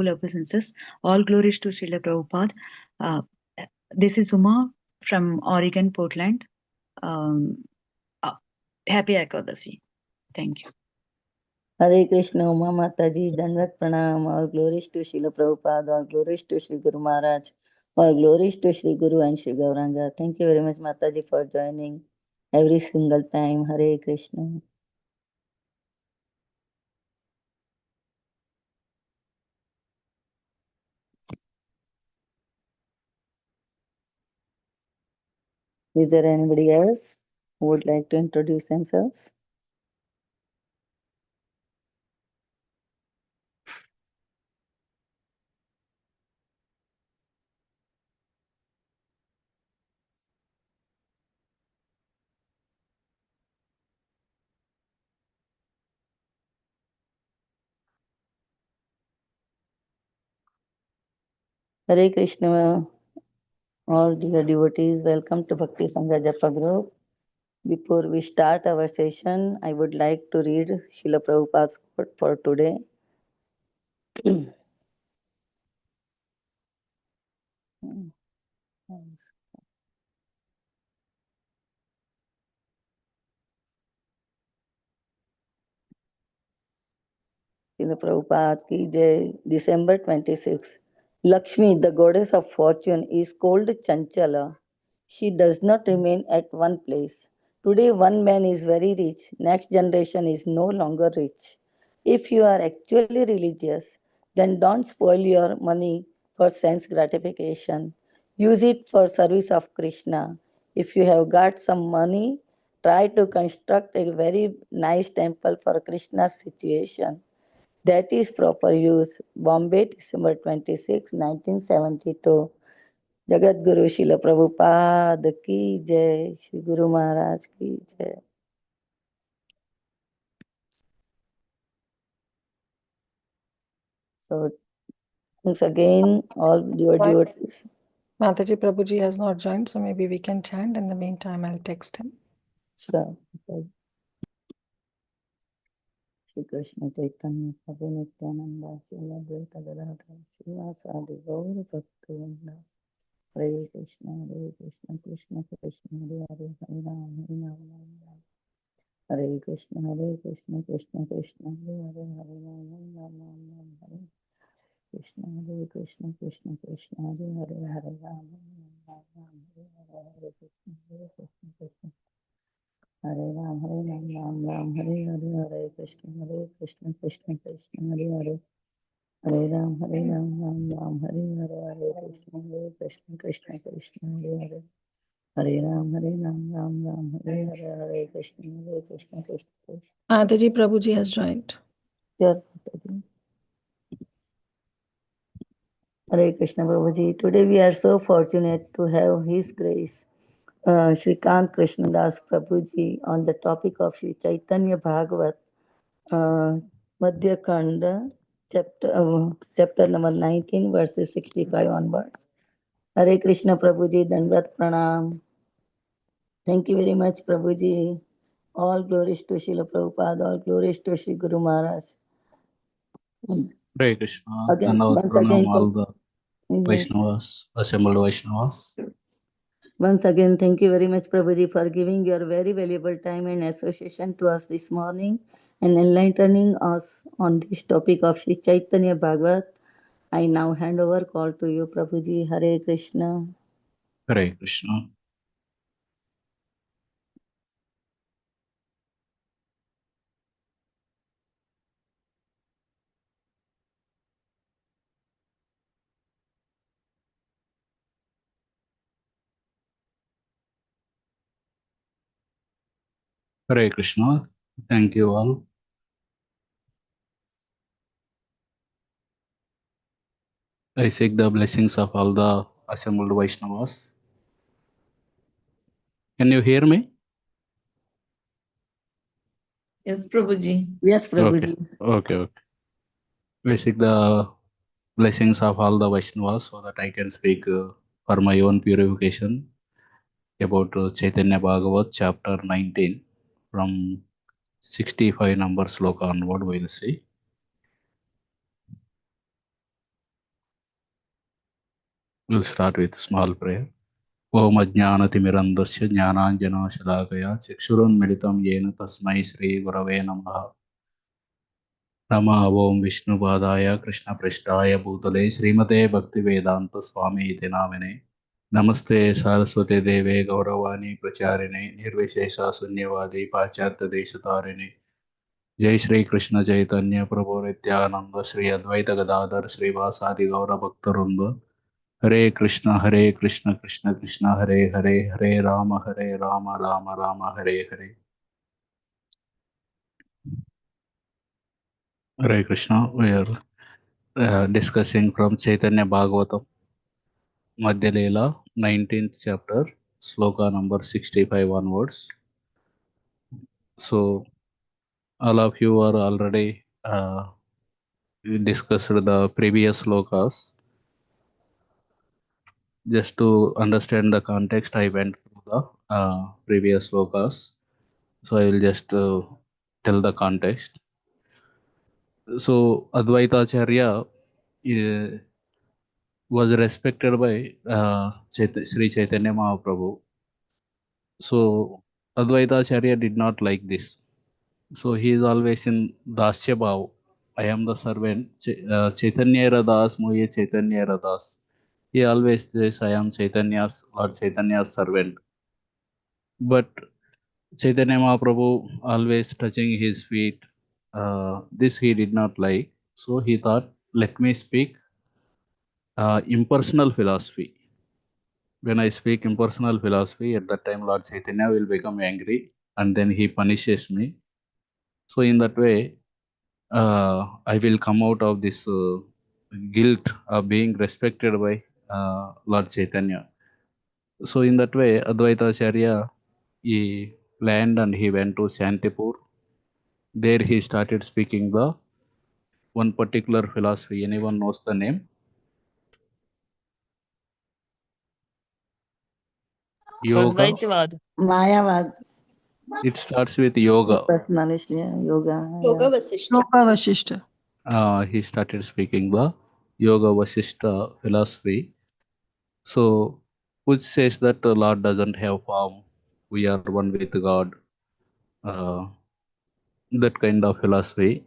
noble obeisances. All glories to Srila Prabhupada. Uh, this is Uma from Oregon, Portland. Um, uh, Happy Ekadasi. Thank you. Hare Krishna, Uma Mataji, Dandat Pranam, all glories to Srila Prabhupada, all glories to Sri Guru Maharaj, all glories to Sri Guru and Sri Gauranga. Thank you very much, Mataji, for joining every single time. Hare Krishna. Is there anybody else who would like to introduce themselves? Hare Krishna, all dear devotees, welcome to Bhakti Sangha Japa group. Before we start our session, I would like to read Srila Prabhupada's quote for today. Srila Prabhupada ki Jai, December 26. Lakshmi, the goddess of fortune, is called Chanchala. She does not remain at one place. Today, one man is very rich, next generation is no longer rich. If you are actually religious, then don't spoil your money for sense gratification. Use it for service of Krishna. If you have got some money, try to construct a very nice temple for Krishna's situation. That is proper use. Bombay, December 26, 1972. Jagat Guru Srila Prabhupada ki Jai, Shri Guru Maharaj ki Jai. So, once again, all your devotees. Mataji Prabhuji has not joined, so maybe we can chant. In the meantime, I'll text him. Sure. Shri Krishna Caitanya Prabhu Nityananda, Srila Advaita Gadadhara, Srivasadi Gaura Bhaktivinoda. Hare Krishna, Krishna Krishna, Hare Hare, Hare Ram, Hare Ram. Hare Krishna, Krishna Krishna, Hare Hare, Hare Ram, Ram, Hare Krishna, Krishna Krishna, Hare Hare, Hare Ram, Ram, Hare Krishna, Krishna. Hare Ram, Ram, Hare Hare, Hare Krishna, Krishna Krishna, Hare Hare. Hare Ram, Ram, Hare Hare, Hare Krishna, Krishna Krishna, Hare Hare. Hare Ram, Ram, Hare Hare, Hare Krishna, Krishna. Mataji Prabhuji has joined. Hare Krishna Prabhuji. Today we are so fortunate to have His Grace, Srikant Krishnadas Prabhuji, on the topic of Sri Caitanya Bhagavat, Madhya Khanda, chapter number 19, verses 65 onwards. Hare Krishna Prabhuji, Dandavat Pranam. Thank you very much, Prabhuji. All glories to Srila Prabhupada, all glories to Sri Guru Maharaj. Hare Krishna. Again, And once again, all the yes. Vaishnavas, assembled Vaishnavas. Once again, thank you very much, Prabhuji, for giving your very valuable time and association to us this morning and enlightening us on this topic of Sri Chaitanya Bhagavat. I now hand over call to you, Prabhuji. Hare Krishna. Hare Krishna. Hare Krishna. Thank you all. I seek the blessings of all the assembled Vaishnavas. Can you hear me? Yes, Prabhuji. Yes, Prabhuji. Okay. I seek the blessings of all the Vaishnavas so that I can speak for my own purification about Chaitanya Bhagavat chapter 19 from 65 number sloka onward. We'll see. We'll start with small prayer. Om Ajnanatimirandasya Jnananjana Shalakaya Chakshurunmilitam Yena Tasmai Shri Gurave Namaha. Nama Om Vishnu Padaya Krishna Prishtaya Bhutale Srimate Bhaktivedanta Swami Iti Namine. Namaste Saraswate Deve Gauravani Pracharine Nirvishesha Sunyavadi Pachatta Deshatarine. Jai Shri Krishna Chaitanya Prabhu Nityananda Shri Advaita Gadadhar Shri Vasadi Gaura Bhaktarunda. Hare Krishna Krishna Krishna Hare Hare Hare Rama Rama Rama Hare Hare. Hare Krishna. We are discussing from Chaitanya Bhagavatam, Madhya Leela, 19th chapter, sloka number 65 onwards. So, all of you are already discussed the previous slokas. Just to understand the context, I went through the previous slokas. So, I will just tell the context. So, Advaita Acharya was respected by Sri Chaitanya Mahaprabhu. So, Advaita Acharya did not like this. So, he is always in Dasya Bhav. I am the servant. Chaitanya Radas, Moye Chaitanya Radas. He always says, I am Chaitanya's, Lord Chaitanya's servant. But Chaitanya Mahaprabhu always touching his feet. This he did not like. So, he thought, let me speak impersonal philosophy. When I speak impersonal philosophy, at that time Lord Chaitanya will become angry and then he punishes me. So in that way, I will come out of this guilt of being respected by Lord Chaitanya. So in that way, Advaita Acharya, he planned and he went to Shantipur. There he started speaking the one particular philosophy. Anyone knows the name? Yoga. Advaitavad. Mayavad. It starts with yoga. Personality, yoga. Yoga Yeah. Vasishta. Yoga Vasishta. He started speaking the Yoga Vasishta philosophy. So, which says that the Lord doesn't have form, we are one with God. That kind of philosophy.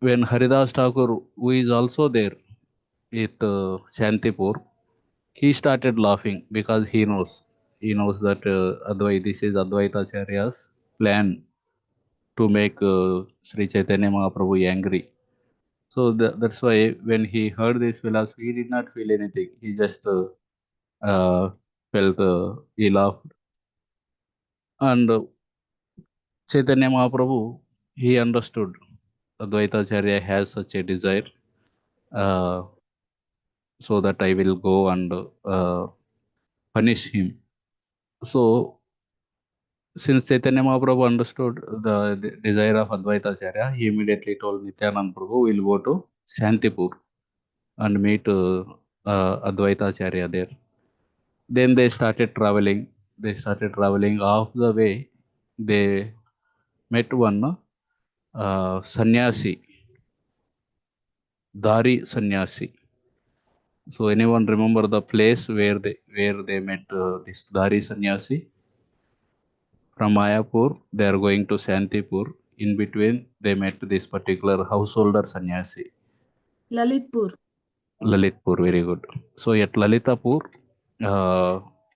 When Haridas Thakur, who is also there at Shantipur, he started laughing because he knows that this is Advaita Acharya's plan to make Sri Chaitanya Mahaprabhu angry. So that's why when he heard this philosophy, he did not feel anything. He just felt he laughed. And Chaitanya Mahaprabhu, he understood Advaita Acharya has such a desire, uh, so that I will go and punish him. So since Chaitanya Mahaprabhu understood the desire of Advaita Acharya, he immediately told Nityananda Prabhu, we'll go to Shantipur and meet Advaita Acharya there. Then they started traveling. Half the way, they met one sannyasi, Dari sannyasi. So anyone remember the place where they met this Dari sannyasi? From Mayapur, they are going to Shantipur. In between, they met this particular householder sannyasi. Lalitpur. Lalitpur, very good. So at Lalitapur,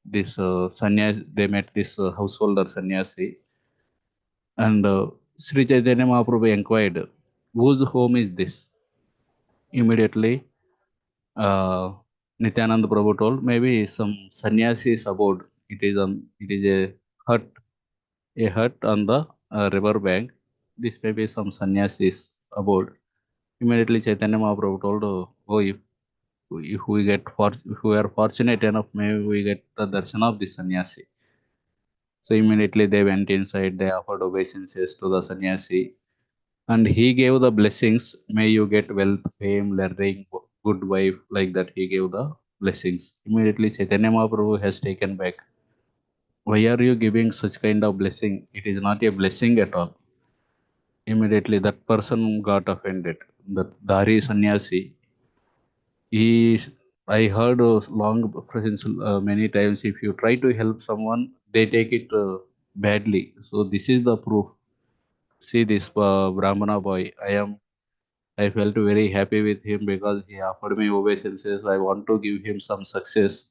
this sannyasi, they met this householder sannyasi. And Sri Chaitanya Mahaprabhu inquired, whose home is this? Immediately, Nityananda Prabhu told, maybe some sannyasis abode. It is a hut on the river bank. This may be some sannyasis abode. Immediately, Chaitanya Mahaprabhu told, oh, if we are fortunate enough, maybe we get the darshan of this sannyasi. So immediately they went inside. They offered obeisances to the sannyasi. And he gave the blessings. May you get wealth, fame, learning, good wife. Like that, he gave the blessings. Immediately, Chaitanya Mahaprabhu has taken back. Why are you giving such kind of blessing? It is not a blessing at all. Immediately, that person got offended. The Dari sannyasi, he I heard long presence many times. If you try to help someone, they take it badly. So this is the proof. See this Brahmana boy. I felt very happy with him because he offered me obeisances. I want to give him some success.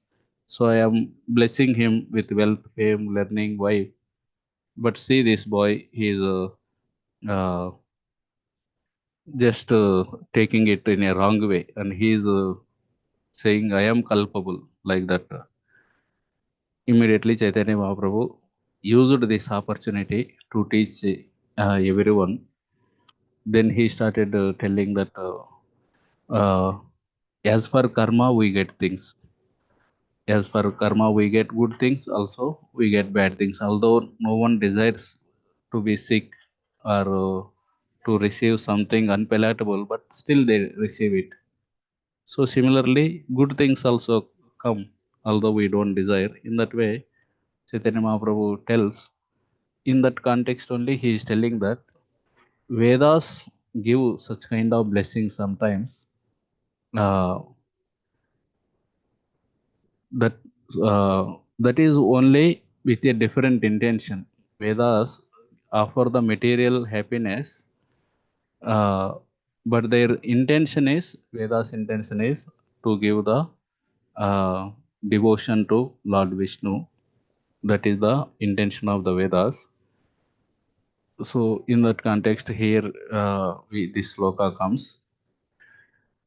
So I am blessing him with wealth, fame, learning, wife. But see this boy, he is uh, just taking it in a wrong way, and he is saying, I am culpable, like that. Immediately, Chaitanya Mahaprabhu used this opportunity to teach everyone. Then he started telling that uh, as per karma, we get things. As per karma, we get good things, also we get bad things. Although no one desires to be sick or to receive something unpalatable, but still they receive it. So similarly, good things also come, although we don't desire. In that way, Chaitanya Mahaprabhu tells, in that context only, he is telling that Vedas give such kind of blessings sometimes. Uh, that that is only with a different intention. Vedas offer the material happiness, uh, but their intention is Vedas' intention is to give the uh, devotion to Lord Vishnu. That is the intention of the Vedas. So, in that context, here this sloka comes.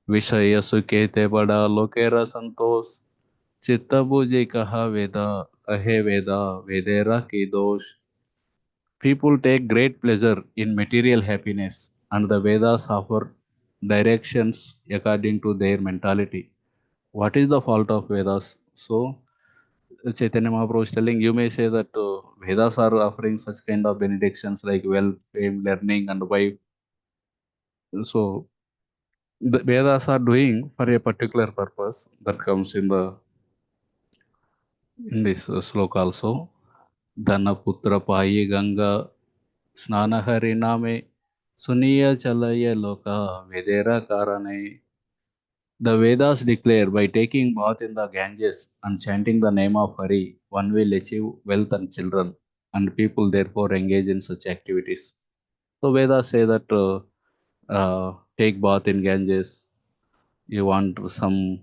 Vishaya sukete bada lokera santos चित्त बुझे कहा वेदा कहे वेदा वेदेरा की दोष. People take great pleasure in material happiness, and the Vedas offer directions according to their mentality. What is the fault of Vedas? So, Chaitanya Mahaprabhu is telling, you may say that Vedas are offering such kind of benedictions like wealth, fame, learning, and wife. So, the Vedas are doing for a particular purpose that comes in the in this sloka also. धनपुत्र पाई गंगा स्नान हरि नामे सुनिय चलय लोका वेदेरा कारणे. The Vedas declare by taking bath in the Ganges and chanting the name of Hari, one will achieve wealth and children, and people therefore engage in such activities. So Vedas say that take bath in Ganges. You want some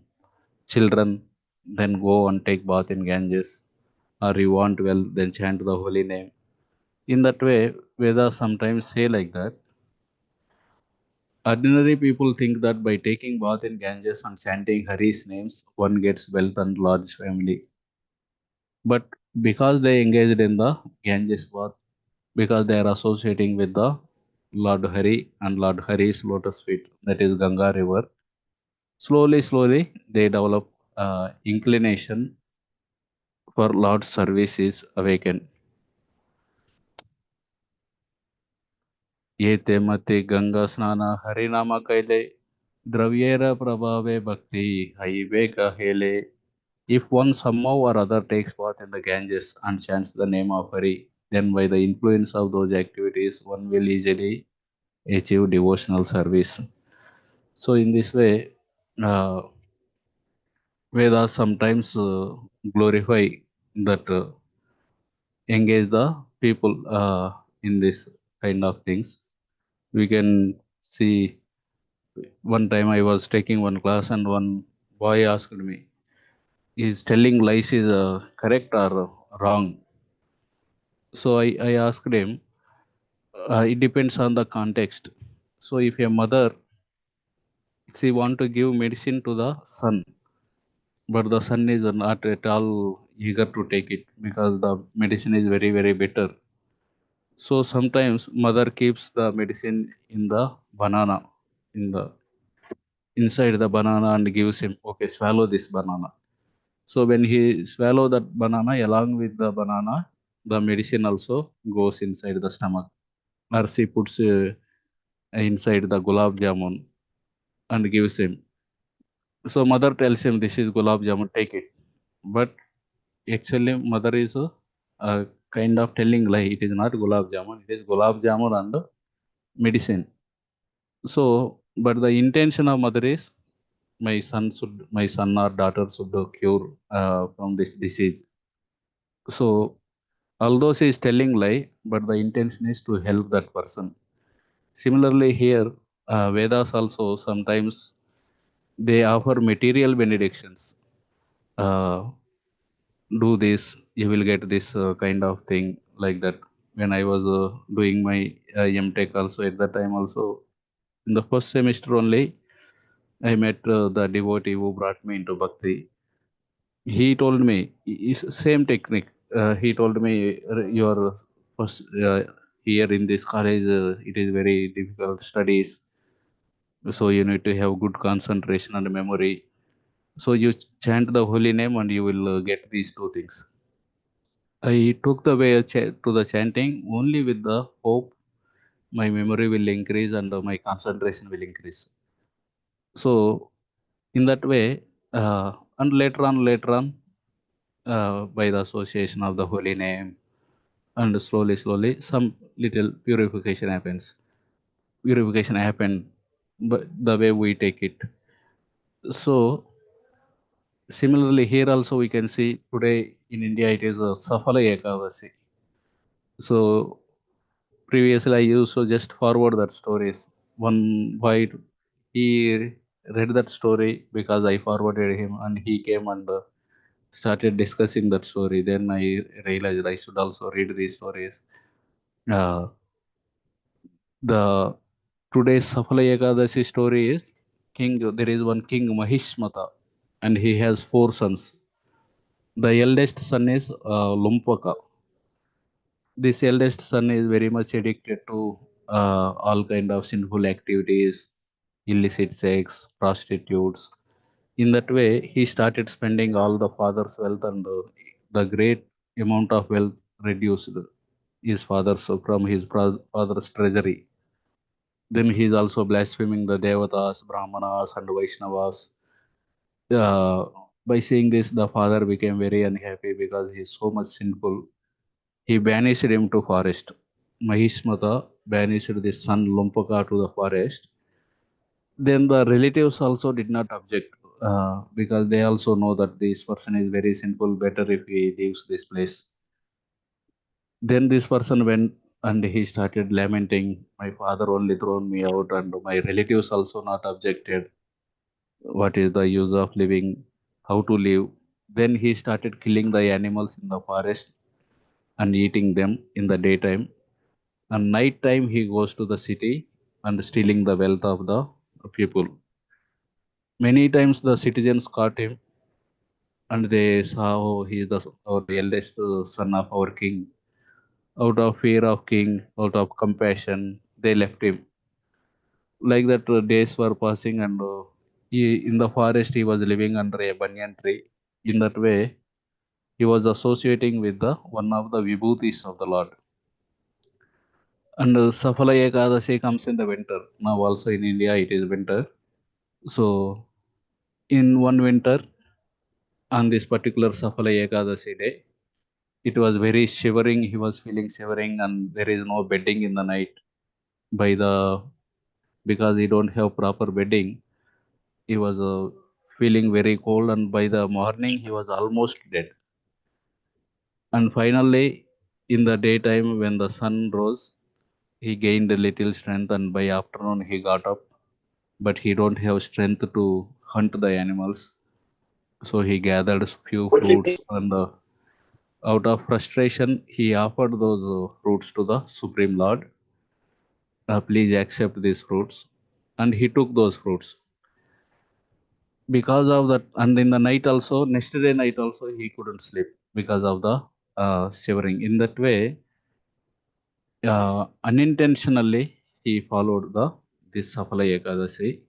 children, then go and take bath in Ganges, or you want wealth, then chant the holy name. In that way, Vedas sometimes say like that. Ordinary people think that by taking bath in Ganges and chanting Hari's names, one gets wealth and large family. But because they engaged in the Ganges bath, because they are associating with the Lord Hari and Lord Hari's lotus feet, that is Ganga river, slowly they develop inclination for Lord's service is awakened. ये ते मते गंगा स्नान हरिनाम कैले द्रव्येर प्रभावे भक्ति हईवे हेले. If one somehow or other takes bath in the Ganges and chants the name of Hari, then by the influence of those activities, one will easily achieve devotional service. So, in this way, uh, Vedas sometimes glorify that engage the people in this kind of things. We can see one time I was taking one class and one boy asked me, is telling lies is correct or wrong? So I asked him, it depends on the context. So if a mother, she want to give medicine to the son, but the son is not at all eager to take it because the medicine is very bitter. So sometimes mother keeps the medicine in the banana, in the inside the banana and gives him, okay, swallow this banana. So when he swallow that banana, along with the banana, the medicine also goes inside the stomach. Or she puts inside the gulab jamun and gives him. So mother tells him, this is gulab jamun, take it. But actually mother is a kind of telling lie. It is not gulab jamun. It is gulab jamun and medicine. So, but the intention of mother is my son or daughter should cure from this disease. So although she is telling lie, but the intention is to help that person. Similarly, here Vedas also sometimes they offer material benedictions. Uh, do this, you will get this kind of thing like that. When I was doing my MTech also at that time also, in the first semester only, I met the devotee who brought me into bhakti. He told me, same technique. He told me, your first here in this college, it is very difficult studies. So you need to have good concentration and memory. So you chant the holy name and you will get these two things. I took the way to the chanting only with the hope my memory will increase and my concentration will increase. So in that way, and later on, by the association of the holy name, and slowly, some little purification happens. Purification happened, but the way we take it. So similarly, here also we can see today in India it is a Safala Ekadasi. So previously I used to just forward that stories. One boy, he read that story because I forwarded him, and he came and started discussing that story. Then I realized I should also read these stories. Uh, the today's Safala Ekadasi story is king. There is one king Mahishmata, and he has 4 sons. The eldest son is Lumpaka. This eldest son is very much addicted to all kind of sinful activities, illicit sex, prostitutes. In that way, he started spending all the father's wealth, and the great amount of wealth reduced his father's from his father's treasury. Then he is also blaspheming the Devatas, Brahmanas, and Vaishnavas. Uh, by saying this, the father became very unhappy because he is so much sinful. He banished him to forest. Mahishmata banished his son Lumpaka to the forest. Then the relatives also did not object because they also know that this person is very sinful. Better if he leaves this place. Then this person went and he started lamenting, my father only thrown me out, and my relatives also not objected. What is the use of living? How to live? Then he started killing the animals in the forest and eating them in the daytime. And night time he goes to the city and stealing the wealth of the people. Many times the citizens caught him and they saw, oh, he is our eldest son of our king. Out of fear of king, out of compassion, they left him. Like that, days were passing, and in the forest he was living under a banyan tree. In that way, he was associating with the one of the vibhutis of the Lord. And Safala Ekadasi comes in the winter. Now also in India it is winter. So in one winter, on this particular Safala Ekadasi day, it was very shivering. He was feeling shivering, and there is no bedding in the night by the because he don't have proper bedding. He was feeling very cold, and by the morning he was almost dead. And finally, in the daytime when the sun rose, he gained a little strength, and by afternoon he got up, but he don't have strength to hunt the animals. So he gathered few fruits, and out of frustration, he offered those fruits to the Supreme Lord. Please accept these fruits. And he took those fruits. Because of that, and in the night also, next day night also, he couldn't sleep because of the shivering. In that way, unintentionally, he followed this Safala Ekadasi.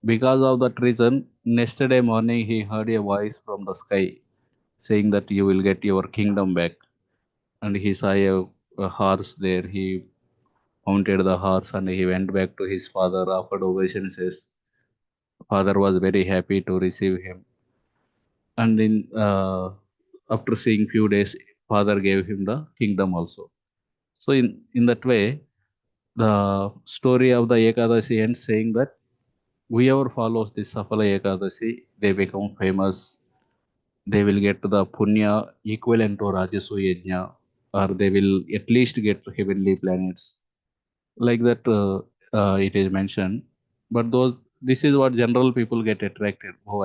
Because of that reason, next day morning, he heard a voice from the sky saying that you will get your kingdom back. And he saw a horse there. He mounted the horse and he went back to his father, offered obeisances. Father was very happy to receive him. And after seeing few days, father gave him the kingdom also. So in that way, the story of the Ekadasi ends saying that whoever follows this Safala Ekadasi, they become famous. They will get the punya equivalent to Rajasu Yajna, or they will at least get to heavenly planets. Like that, it is mentioned. But this is what general people get attracted. Oh,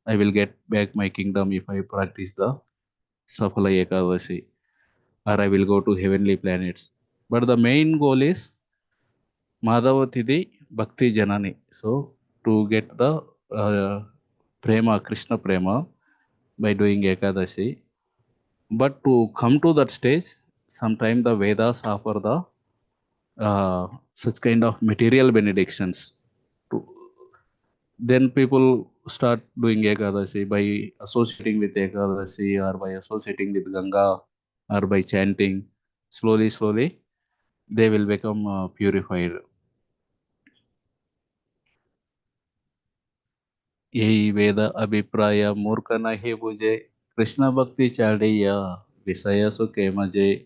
I will get back my kingdom if I practice the Safala Ekadasi, or I will go to heavenly planets. But the main goal is Madhavatidi Bhakti Janani. So to get the prema, Krishna prema by doing Ekadashi. But to come to that stage, sometimes the Vedas offer the such kind of material benedictions. Then people start doing Ekadashi by associating with Ekadashi or by associating with Ganga or by chanting. Slowly, slowly, they will become purified. यही वेद अभिप्राय मूर्ख नहीं बुझे कृष्ण भक्ति चाड़ैया विषय सुखे मजे.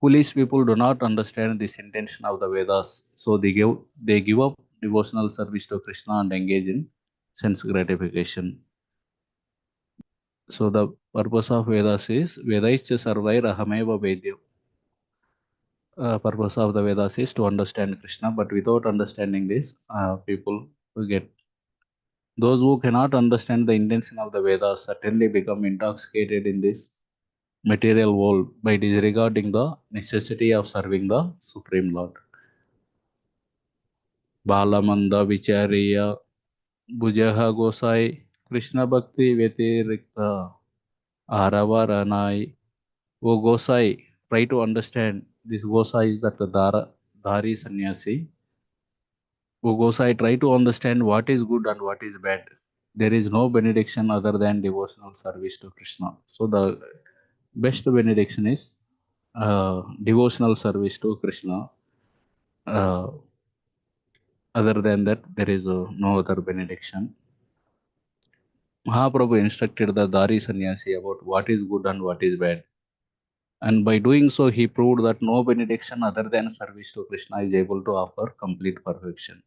Foolish people do not understand this intention of the Vedas, so they give up devotional service to Krishna and engage in sense gratification. So the purpose of Vedas is Vedaischa sarvair ahameva vedyo. Purpose of the Vedas is to understand Krishna, but without understanding this, people who get those who cannot understand the intention of the Vedas certainly become intoxicated in this material world by disregarding the necessity of serving the Supreme Lord. Balamanda Vichariya Bujaha Gosai Krishna Bhakti Vetirikta Aravaranai. O Gosai, try to understand. This Gosai is that the Dari Sannyasi. O Gosai, try to understand what is good and what is bad. There is no benediction other than devotional service to Krishna. So the best benediction is devotional service to Krishna. Other than that, there is no other benediction. Mahaprabhu instructed the Dari Sannyasi about what is good and what is bad. And by doing so, he proved that no benediction other than service to Krishna is able to offer complete perfection.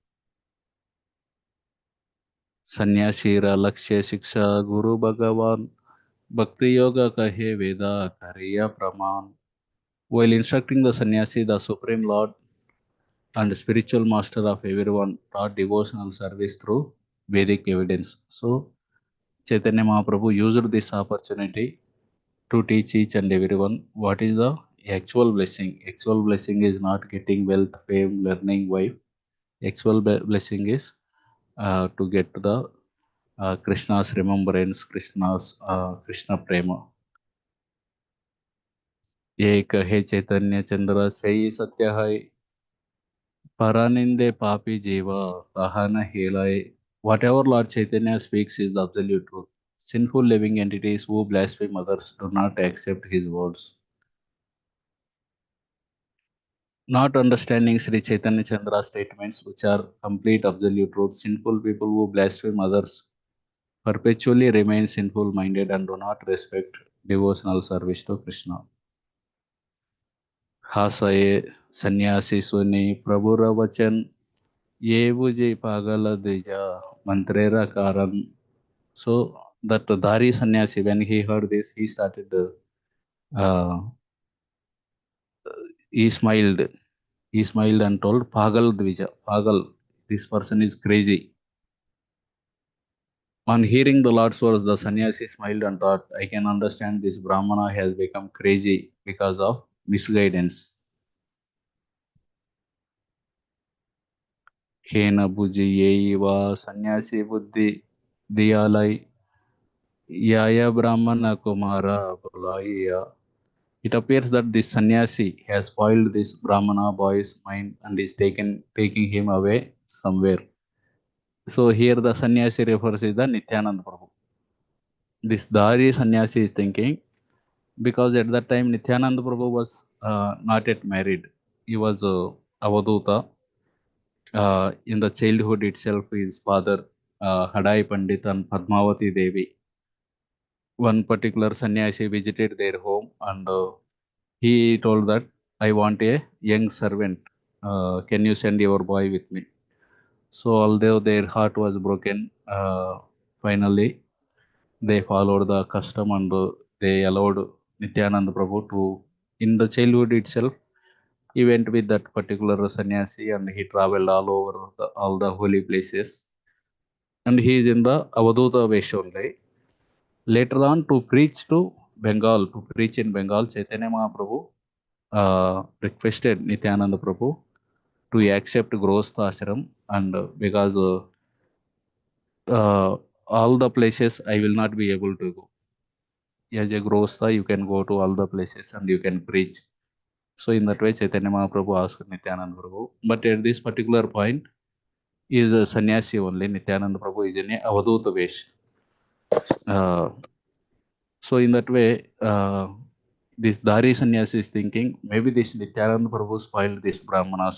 Sannyasira Lakshya Shiksha Guru Bhagavan Bhakti Yoga Kahe Veda Kariya Praman. While instructing the sannyasi, the Supreme Lord and spiritual master of everyone taught devotional service through Vedic evidence. So, Chaitanya Mahaprabhu used this opportunity to teach each and everyone what is the actual blessing. Actual blessing is not getting wealth, fame, learning, wife. Actual blessing is to get the Krishna's remembrance, Krishna prema. एक है चैतन्य चंद्र सही सत्य है Paraninde papi jiva kahana helai. Whatever Lord Chaitanya speaks is the absolute truth. Sinful living entities who blaspheme others do not accept his words. Not understanding Sri Chaitanya Chandra's statements, which are complete absolute truth, sinful people who blaspheme others perpetually remain sinful minded and do not respect devotional service to Krishna. Hasaye sannyasi suni prabhura vachan ye buje pagala deja mantrera karan. So that Dari sannyasi, when he heard this, he started, he smiled. He smiled and told, Pagal Dvija, Pagal, this person is crazy. On hearing the Lord's words, the sannyasi smiled and thought, I can understand this Brahmana has become crazy because of misguidance. Khena buji yei va sannyasi buddhi diyalai yaya Brahmana kumara bulaiya. It appears that this sannyasi has spoiled this Brahmana boy's mind and is taking him away somewhere. So here the sannyasi refers to the Nityananda Prabhu. This Dari sannyasi is thinking, because at that time Nityananda Prabhu was not yet married. He was Avaduta. In the childhood itself, his father, Hadai Pandit and Padmavati Devi, one particular sannyasi visited their home and he told that I want a young servant. Can you send your boy with me? So although their heart was broken, finally they followed the custom and they allowed Nityananda Prabhu to, in the childhood itself, he went with that particular sannyasi and he traveled all over all the holy places. And he is in the Avaduta Vesha only. Later on, to preach to Bengal, to preach in Bengal, Chaitanya Mahaprabhu requested Nityananda Prabhu to accept Grostha Ashram, and because all the places I will not be able to go. As a Grostha, you can go to all the places and you can preach. So in that way, Chaitanya Mahaprabhu asked Nityananda Prabhu. But at this particular point, he is a sannyasi only. Nityananda Prabhu is in a Avaduta Vesh. So in that way, this Dari sannyasi is thinking, maybe this Nityananda Prabhu spoiled this Brahmana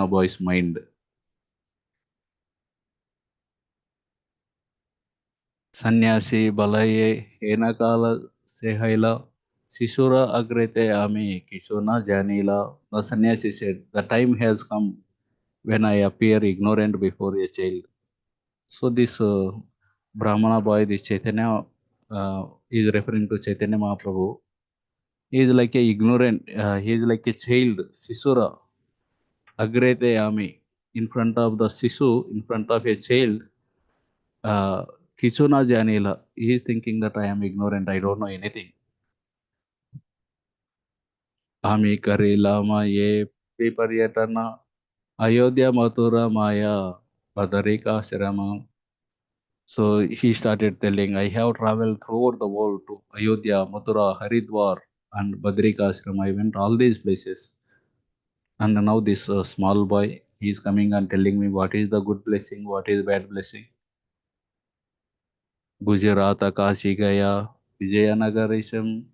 boy's mind. Sannyasi balaye henakala sehaila sisura agrete ami kishona janila. The sannyasi said, the time has come when I appear ignorant before a child. So this Brahmana boy, this Chaitanya, is referring to Chaitanya Mahaprabhu. He is like a ignorant, he is like a child, Sisura, Agrete Ami, in front of the Sisu, in front of a child, Kichuna Janila. He is thinking that I am ignorant, I don't know anything. Ami Kari Lama Ye Piparyatana Ayodhya Mathura Maya Padarika Shrama. So he started telling, I have traveled throughout the world to Ayodhya, Mathura, Haridwar, and Badrika Ashram. I went all these places. And now this small boy, he is coming and telling me what is the good blessing, what is bad blessing. Gujarat, Kashi Gaya, Vijayanagarisam,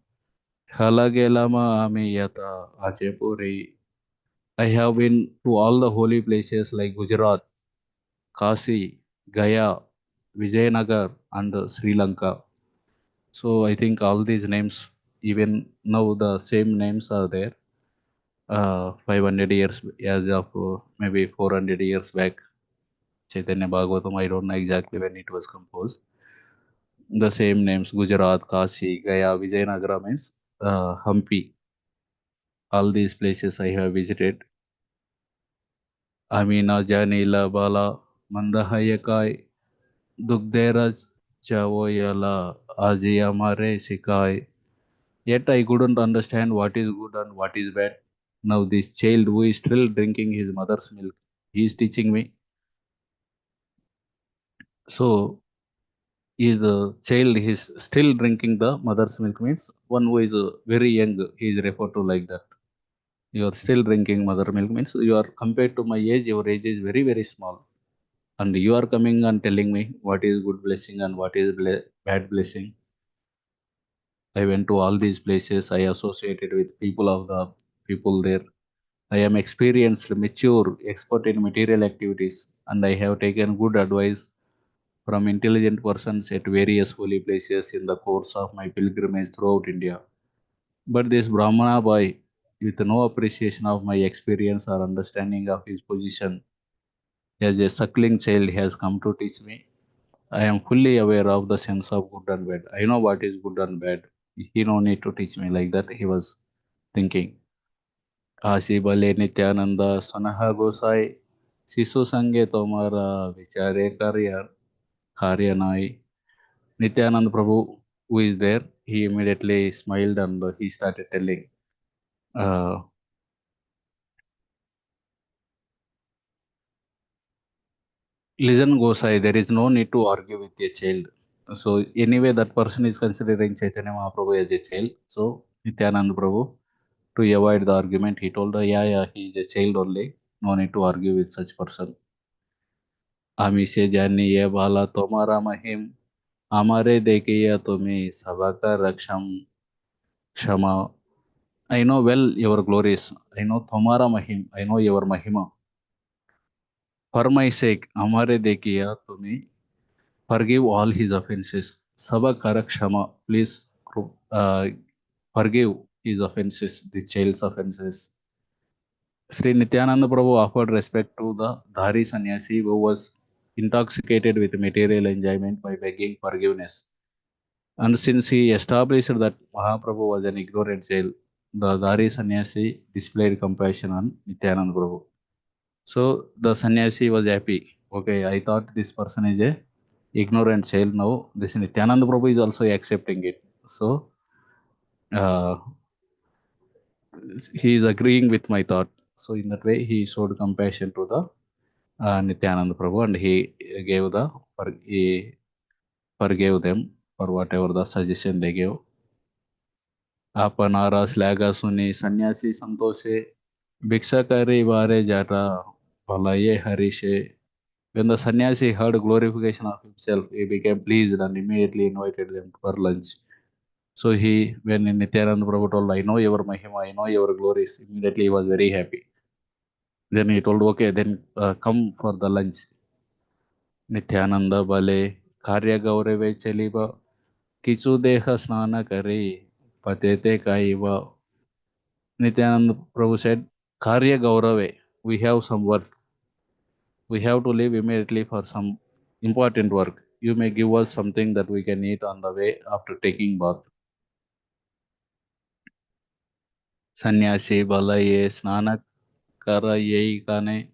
Halagelama Amiyata, Achepuri. I have been to all the holy places like Gujarat, Kashi, Gaya, Vijayanagar, and Sri Lanka. So I think all these names, even now the same names are there. 500 years, as of maybe 400 years back, Chaitanya Bhagavatam, I don't know exactly when it was composed. The same names, Gujarat, Kashi, Gaya, Vijayanagara means Hampi. All these places I have visited. Amina, Janila, Bala, Mandahayakai, Dugdera, Chavoyala, Aji Amare, Sikai. Yet I couldn't understand what is good and what is bad. Now this child who is still drinking his mother's milk, he is teaching me. So is a child, he is still drinking the mother's milk means one who is very young, he is referred to like that. You are still drinking mother milk means you are compared to my age, your age is very, very small. And you are coming and telling me what is good blessing and what is bad blessing. I went to all these places. I associated with people of the people there. I am experienced, mature, expert in material activities, and I have taken good advice from intelligent persons at various holy places in the course of my pilgrimage throughout India. But this Brahmana boy, with no appreciation of my experience or understanding of his position as a suckling child, has come to teach me. I am fully aware of the sense of good and bad. I know what is good and bad. He no need to teach me like that. He was thinking. Kasi bale Nityananda Sanaha Gosai Sisu Sange Tomara Vichare Karya Nai. Nityananda Prabhu, who is there, he immediately smiled and he started telling, uh, listen Gosai, there is no need to argue with a child. So anyway, that person is considering Chaitanya Mahaprabhu as a child. So Nityananda Prabhu, to avoid the argument, he told her, yeah, he is a child only. No need to argue with such person. Ami se jani ye bala tomara mahim, amare dekiya tumi sabaka raksham shama. I know well your glories. I know tomara mahim. I know your mahima. For my sake, amare dekiya tumi forgive all his offenses. Sabakara kshama. Please uh, forgive his offenses, the child's offenses. Sri Nityananda Prabhu offered respect to the Dhari sannyasi who was intoxicated with material enjoyment by begging forgiveness. And since he established that Mahaprabhu was an ignorant jail, the Dhari sannyasi displayed compassion on Nityananda Prabhu. So the sannyasi was happy. Okay, I thought this person is a ignorant child. Now this Nityananda Prabhu is also accepting it. So uh, he is agreeing with my thought. So in that way, he showed compassion to the Nityananda Prabhu, and he forgave them for whatever the suggestion they gave. Apanara slaga suni sannyasi santoshe bhiksha kari vare jata palaye harishe. When the sannyasi heard glorification of himself, he became pleased and immediately invited them for lunch. So when Nityananda Prabhu told, I know your Mahima, I know your glories, immediately he was very happy. Then he told, okay, then come for the lunch. Nityananda Bale, Karya Gaurave Chaliba, Kichu Deha Snana Kare, Patete Kaiva. Nityananda Prabhu said, Karya Gaurave, we have some work. We have to leave immediately for some important work. You may give us something that we can eat on the way after taking bath. Sannyasi Balaye Snana Karaye Kane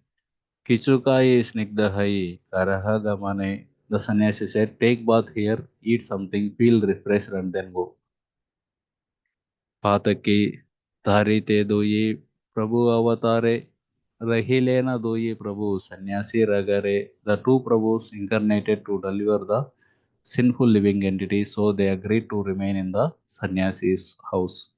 Kichukai Snigdahai Karahagamane. The sannyasi said, take bath here, eat something, feel refreshed, and then go. Pataki Dharite Doye Prabhu Avatare Rahilena Doye Prabhu Sannyasi Ragare. The two Prabhus incarnated to deliver the sinful living entity, so they agreed to remain in the sannyasi's house.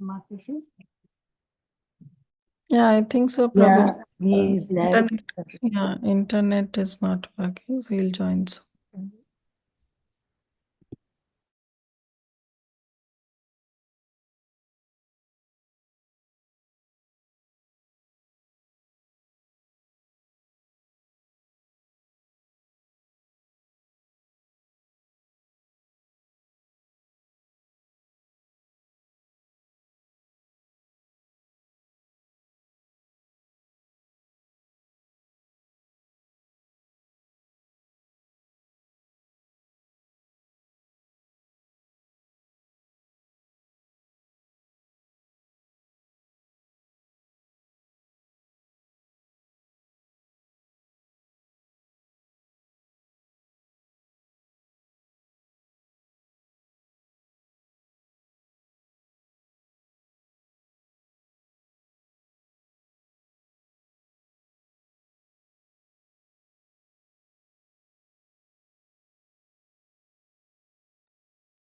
Mataji? Yeah, I think so, Yeah, Prabhu. he is left. Internet is not working, so he'll join soon.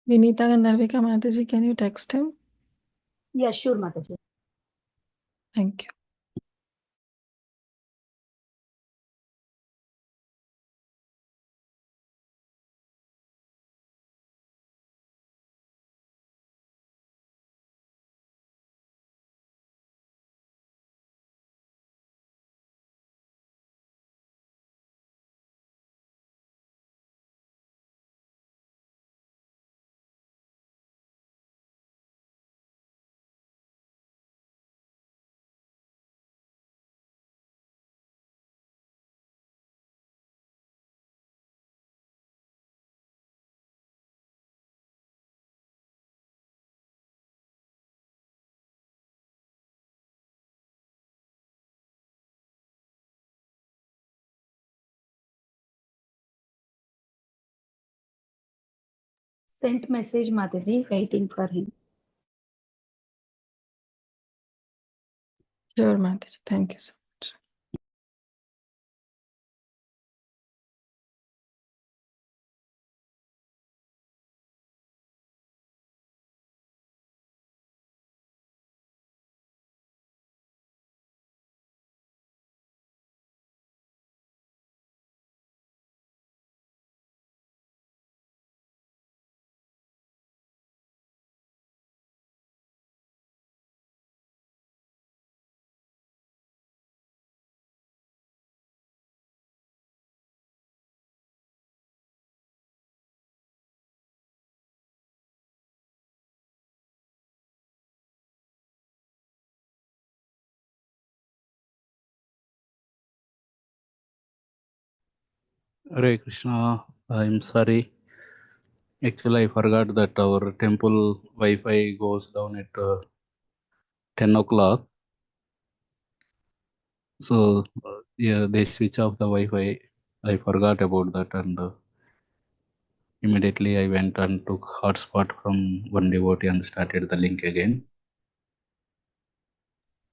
Vinita Gandharvika Mataji, can you text him? Yeah, sure, Mataji. Thank you. sent message, Madhavi, waiting for him. Sure, Mataji. Thank you so much. Hare Krishna, I'm sorry. Actually, I forgot that our temple Wi-Fi goes down at 10 o'clock. So, yeah, they switch off the Wi-Fi. I forgot about that, and immediately I went and took hotspot from one devotee and started the link again.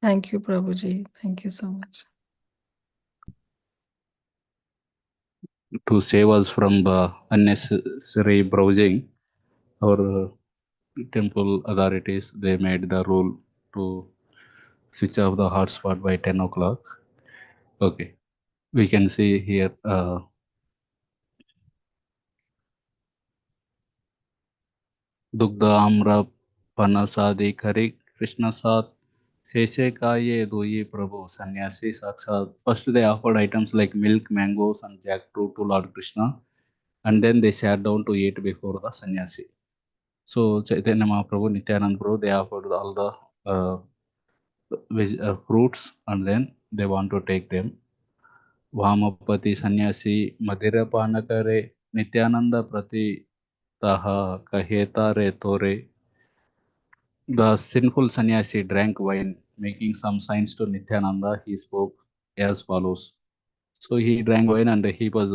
Thank you, Prabhuji. Thank you so much. To save us from the unnecessary browsing, our temple authorities, they made the rule to switch off the hotspot by 10 o'clock. Okay, we can see here Dugda Amra Panasadi Kari Krishna Sat Seshe Kaye Doye Prabhu Sannyasi Sakshat. First they offered items like milk, mangoes and jackfruit to Lord Krishna, and then they sat down to eat before the sannyasi. So Chaitanya Mahaprabhu, Nityananda Prabhu, they offered all the fruits and then they want to take them. Vamapati sannyasi Madhya Panakare Nityananda Prati Taha Kaheta Re Tore. The sinful sannyasi drank wine, making some signs to Nityananda. He spoke as follows. So he drank wine and he was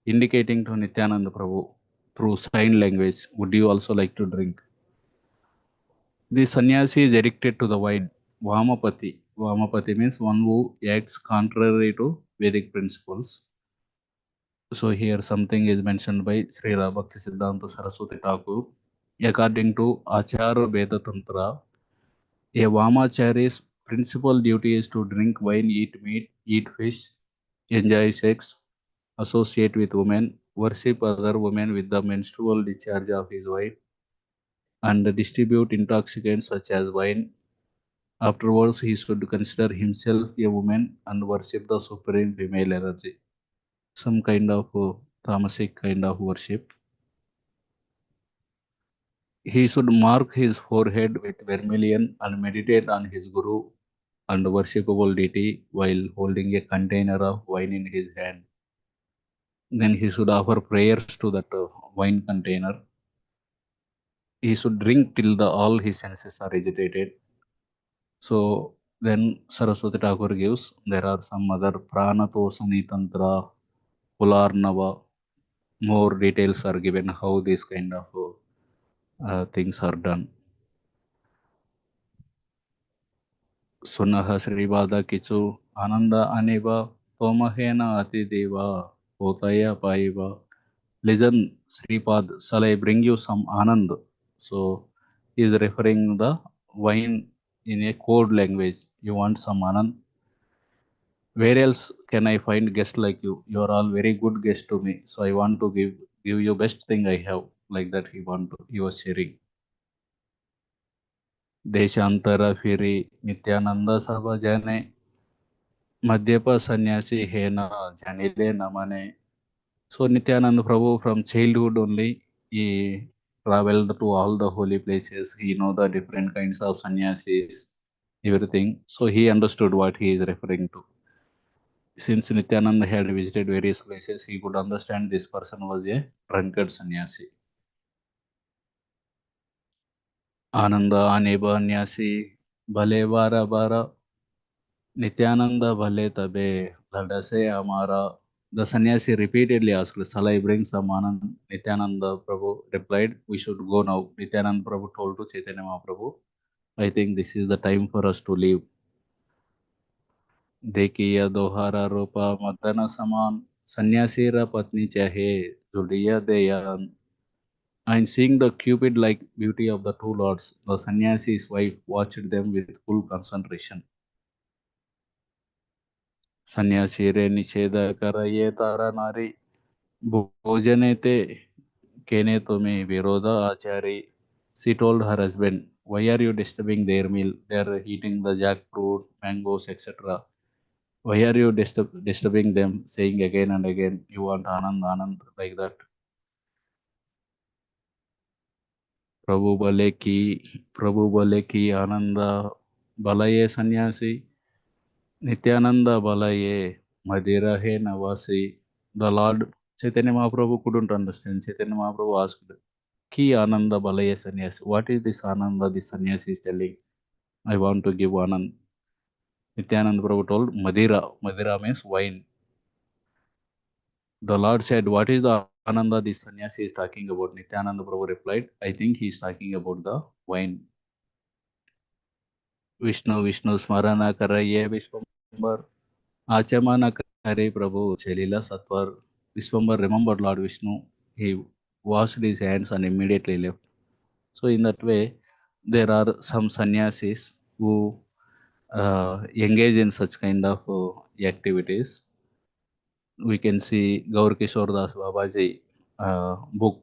indicating to Nityananda Prabhu through sign language, would you also like to drink? The sannyasi is addicted to the wine. Vamapati. Vamapati means one who acts contrary to Vedic principles. So here something is mentioned by Srila Bhakti Siddhanta Saraswati Thakur. According to Achara Veda Tantra, a Vamachari's principal duty is to drink wine, eat meat, eat fish, enjoy sex, associate with women, worship other women with the menstrual discharge of his wife, and distribute intoxicants such as wine. Afterwards, he should consider himself a woman and worship the supreme female energy. Some kind of tamasic kind of worship. He should mark his forehead with vermilion and meditate on his guru and worshipable deity while holding a container of wine in his hand. Then he should offer prayers to that wine container. He should drink till all his senses are agitated. So then Saraswati Thakur gives, there are some other Pranatosani Tantra, Pularnava, more details are given how these kind of things are done. Sunaha Srivada Kichu, Ananda Aniva, Tomahena Atideva, Potaya Paiva. Listen, Sripad, shall I bring you some Anand? So he is referring the wine in a code language. You want some Anand? Where else can I find guests like you? You are all very good guests to me. So I want to give you best thing I have. Like that he was sharing. Deshantara Firi Nityananda Sabha Jane Madhyapa Sannyasi Hena Janile Namane. So Nityananda Prabhu from childhood only he traveled to all the holy places. He know the different kinds of sannyasis, everything. So he understood what he is referring to. Since Nityananda had visited various places, he could understand this person was a drunkard sannyasi. Ananda Aneba Nyasi Bale Vara Bara Nityananda Bale Tabe Ladase Amara. The sannyasi repeatedly asked, shall I bring some Anand? Nityananda Prabhu replied, we should go now. Nityananda Prabhu told to Chaitanya Mahaprabhu, I think this is the time for us to leave. देखिए दोहारा रूपा मदन समान सन्यासी र पत्नी चाहे जुड़िया दयान. And seeing the cupid like beauty of the two lords, the sannyasi's wife watched them with full concentration. सन्यासी रे निषेध कर ये तारा नारी भोजने ते केने तुम्हें विरोध आचारी. She told her husband, why are you disturbing their meal? They are eating the jackfruit, mangoes, etc. Why are you disturbing them, saying again and again, you want Anand, Anand, like that? प्रभु बोले की आनंद बलये सन्यासी नित्यानंद बलये मदिरा हे नवासी. The Lord Chaitanya Mahaprabhu couldn't understand. Chaitanya Mahaprabhu asked, Ki Ananda Balaya Sannyasi. What is this Ananda this sannyasi is telling? I want to give Anand. Nityananda Prabhu told, Madira. Madira means wine. The Lord said, what is the Ananda this sannyasi is talking about? Nityananda Prabhu replied, I think he is talking about the wine. Vishnu Vishnu Smarana Karaye Vishwambar Achamana Kare Prabhu Chelila Satvar. Vishwambar remembered Lord Vishnu. He washed his hands and immediately left. So in that way, there are some sannyasis who engage in such kind of activities. We can see Gaur Kishore Das Babaji book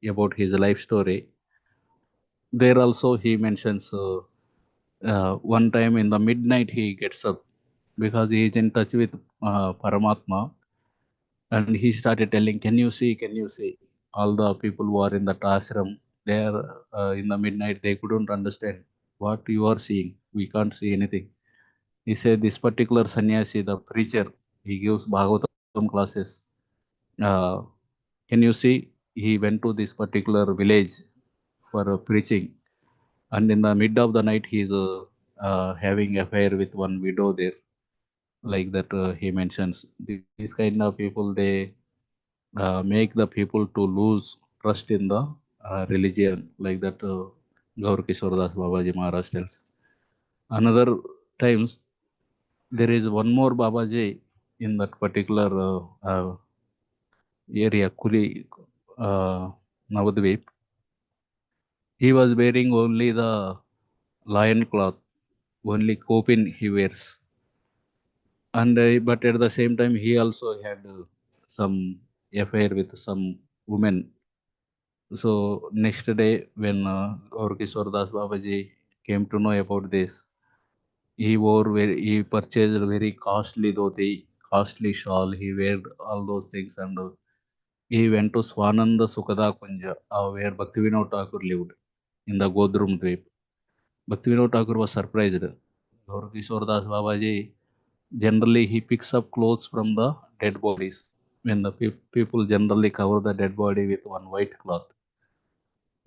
about his life story. There also he mentions one time in the midnight he gets up because he is in touch with Paramatma, and he started telling, can you see, all the people who are in that ashram there in the midnight, they couldn't understand what you are seeing, we can't see anything. He said this particular sannyasi, the preacher, he gives Bhagavatam classes. Can you see, he went to this particular village for preaching, and in the mid of the night he is having affair with one widow there, like that. He mentions these kind of people, they make the people to lose trust in the religion, like that. Gaur Kishore Das Babaji Maharaj tells. Another times there is one more Babaji in that particular area, Kuli, Navadvip. He was wearing only the lion cloth, only kopin he wears, and but at the same time he also had some affair with some women. So next day when Gaur Kishore Das Babaji came to know about this, he purchased a very costly dhoti, costly shawl. He wear all those things, and he went to Swananda Sukada Kunja, where Bhaktivinoda Thakur lived in the Godrum Dweep. Bhaktivinoda Thakur was surprised. Gaur Kishore Das Babaji, generally he picks up clothes from the dead bodies. When the people generally cover the dead body with one white cloth,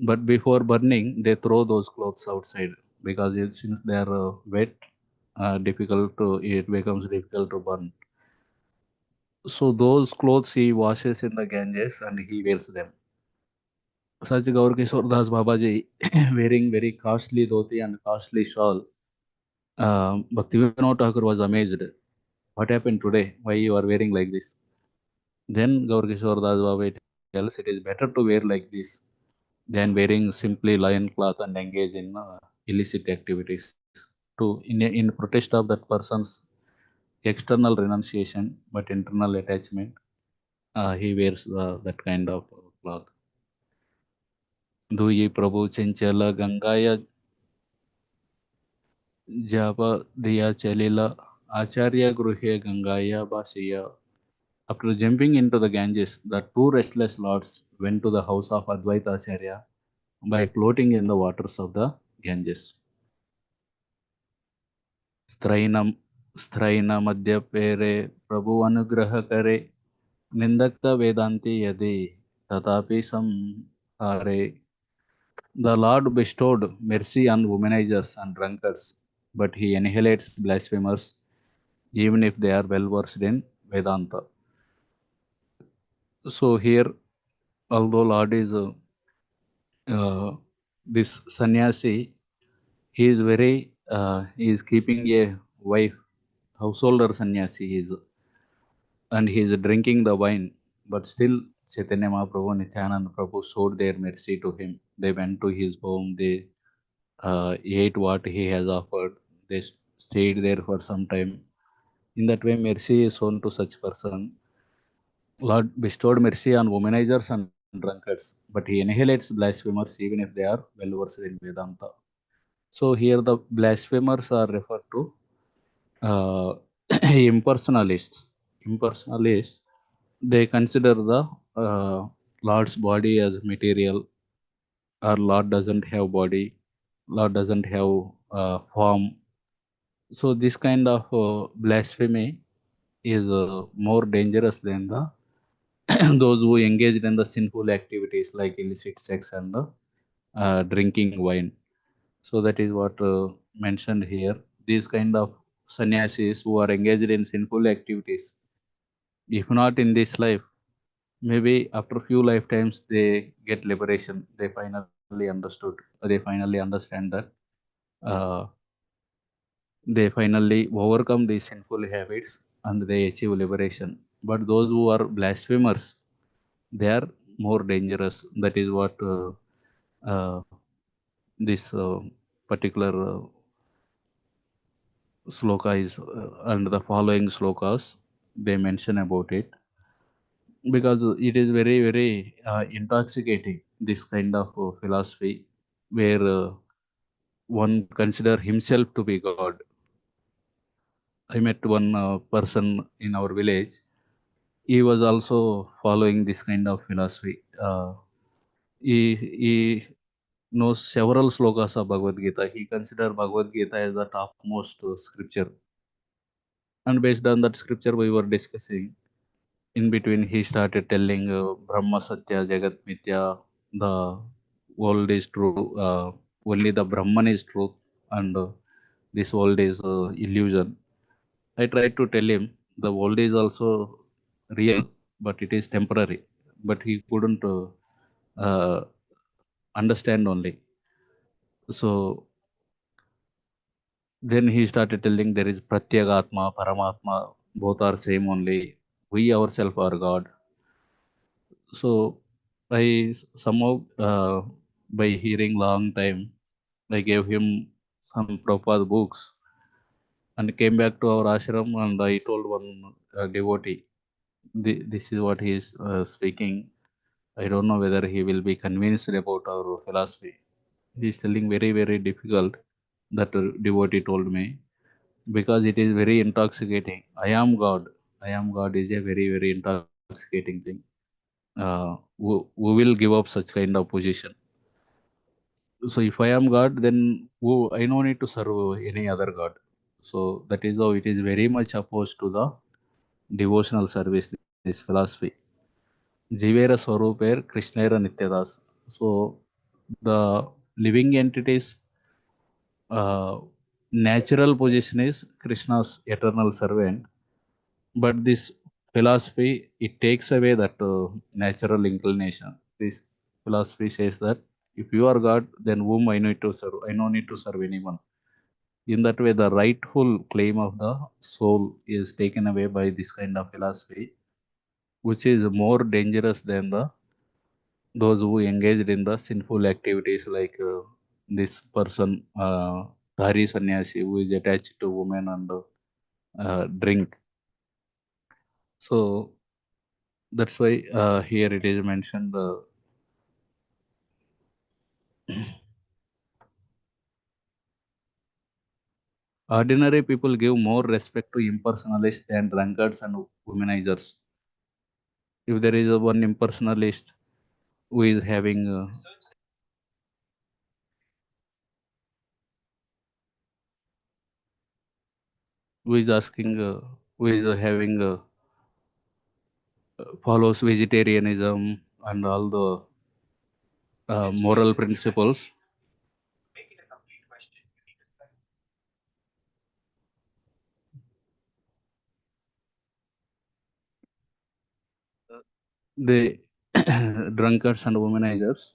but before burning they throw those clothes outside, because since they are wet, it becomes difficult to burn. So those clothes he washes in the Ganges and he wears them. Such Gaur Kishore Das Babaji wearing very costly dhoti and costly shawl. Bhaktivinoda Thakur was amazed. What happened today? Why you are wearing like this? Then Gaur Kishore Das Babaji tells, it is better to wear like this than wearing simply lion cloth and engage in illicit activities. In protest of that person's external renunciation but internal attachment, he wears that kind of cloth. Duyi Prabhu Chinchala Gangaya Japa Diya Chalila Acharya Gruhya Gangaya Basiya. After jumping into the Ganges, the two restless lords went to the house of Advaita Acharya by floating in the waters of the Ganges. स्त्रैन मध्य पेरे प्रभु अनुग्रह करे निंदक वेदांति यदि तथापि संहारे. The Lord bestowed mercy on womanizers and drunkards, but he annihilates blasphemers even if they are well versed in Vedanta. So here, although Lord is this sannyasi, he is very he is keeping a wife, householder sannyasi he is, and he is drinking the wine, but still Chaitanya Mahaprabhu, Nityananda Prabhu showed their mercy to him. They went to his home, they ate what he has offered, they stayed there for some time. In that way, mercy is shown to such person. Lord bestowed mercy on womanizers and drunkards, but he annihilates blasphemers even if they are well versed in Vedanta. So here the blasphemers are referred to uh, impersonalists. Impersonalists, they consider the Lord's body as material, or Lord doesn't have body, Lord doesn't have form. So this kind of blasphemy is more dangerous than the those who engaged in the sinful activities like illicit sex and drinking wine. So that is what mentioned here. These kind of sannyasis who are engaged in sinful activities, if not in this life, maybe after few lifetimes they get liberation. They finally understood. They finally understand that uh, they finally overcome these sinful habits and they achieve liberation. But those who are blasphemers, they are more dangerous. That is what uh, this particular sloka is, and the following slokas they mention about it, because it is very very intoxicating, this kind of philosophy where one consider himself to be God. I met one person in our village. He was also following this kind of philosophy. He knows several slokas of Bhagavad Gita. He considered Bhagavad Gita as the topmost scripture. And based on that scripture we were discussing, in between he started telling Brahma Satya, Jagat Mithya, the world is true, only the Brahman is truth, and this world is illusion. I tried to tell him the world is also real, but it is temporary. But he couldn't uh, understand only. So then he started telling there is Pratyagatma, Paramatma, both are same only. We ourselves are God. So somehow by hearing long time, I gave him some Prabhupada books and came back to our ashram, and I told one devotee, this is what he is speaking. I don't know whether he will be convinced about our philosophy. He is telling very, very difficult, that devotee told me, because it is very intoxicating. I am God. I am God is a very, very intoxicating thing. Who will give up such kind of position? So if I am God, then I no need to serve any other God. So that is how it is very much opposed to the devotional service, this philosophy. Jivera Swaruper Krishnera Nityadas. So the living entities natural position is Krishna's eternal servant, but this philosophy it takes away that natural inclination. This philosophy says that if you are God, then whom I need to serve? I no need to serve anyone. In that way, the rightful claim of the soul is taken away by this kind of philosophy, which is more dangerous than the those who engaged in the sinful activities like this person, Dhari Sannyasi, who is attached to women and drink. So that's why here it is mentioned. Ordinary people give more respect to impersonalists than drunkards and womanizers. If there is a one impersonalist who is having, who is asking, who is having, follows vegetarianism and all the moral principles. the drunkards and womanizers,